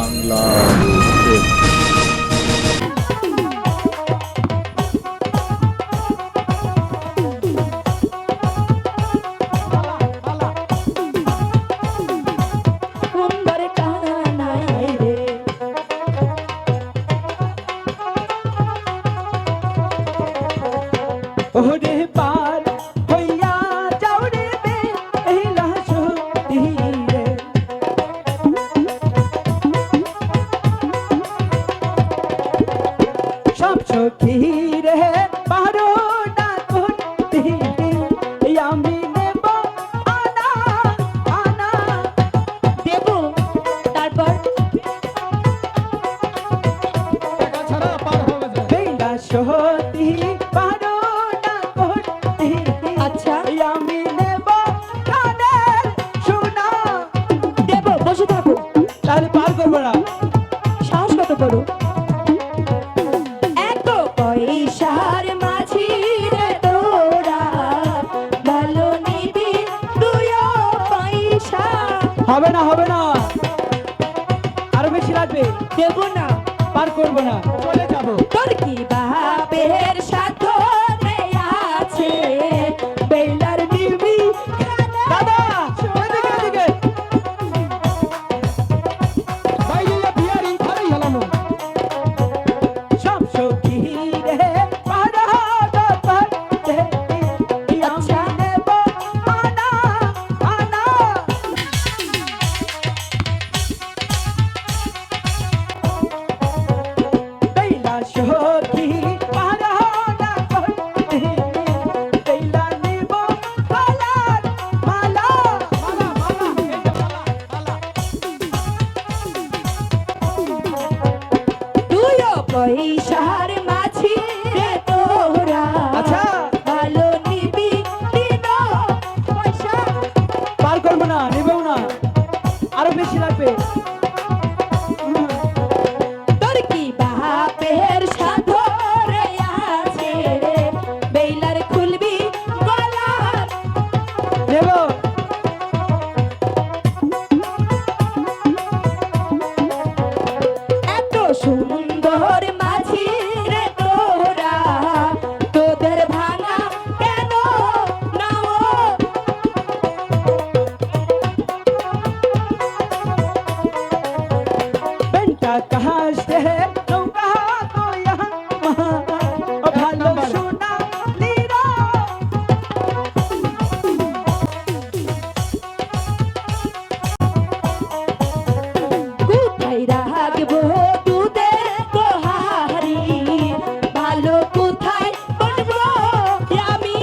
বাংলার চোখ। ওরে পার হইয়া যাও রে বেলা সতী রে, সব সখী রে পারো না করতে, আমি নেব আনা আনা দেব। তারপর বেলা সতী পারো না করতে, আচ্ছা আমি নেব কানের সোনা। দেব, বসে থাকো। তাহলে পার করবো না। সাহস কত বড়! এত পয়সার মাঝি রে তোরা, ভালো নিবি তুইও পয়সা। হবে না হবে না, আরো বেশি লাগবে। দেব না। পার করবো না, চলে যাবো। তোর কি বাপের সাথ আছে, বেলার নিবি খানা। দাদা এদিকে এদিকে, সব সখী রে পারা করতে, আচ্ছা। আমি নেব আনা আনা। বেলা সখী পারা করতে, বেলা নেব মালার মালা মালা মালা। তুইও পয়সার মাঝি রে তোরা, আচ্ছা। ভালো নিবি দিন পয়সা। পার করবো না, নেবেও না, আরো বেশি লাগবে। তোর কি বাপের সাথ আছে, বেলার খুলবি গলার। নেব। এত সুন্দর মাঝি রে তোরা, তোদের ভাঙা কেন নাও? बेटा कहाँ से है नौका तो यहाँ वहाँ भालो सोना लीरा। কোথায় রাখবো দুধের গোহারি, ভালো কোথায় বলবো আমি?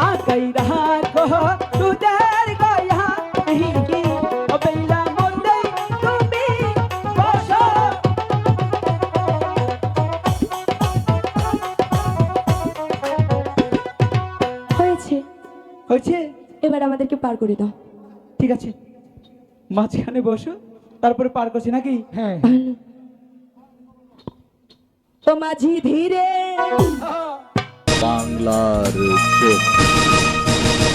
आ गई रहा को तू देर गया नहीं ओ बेला मोंदे तुम्ही बसो। হয়েছে, হয়েছে, এবার আমাদেরকে পার করে দাও। ঠিক আছে, মাঝখানে বসো, তারপরে পার করছি নাকি? হ্যাঁ। ভালো। তো মাঝি ধীরে বাংলার চোখ।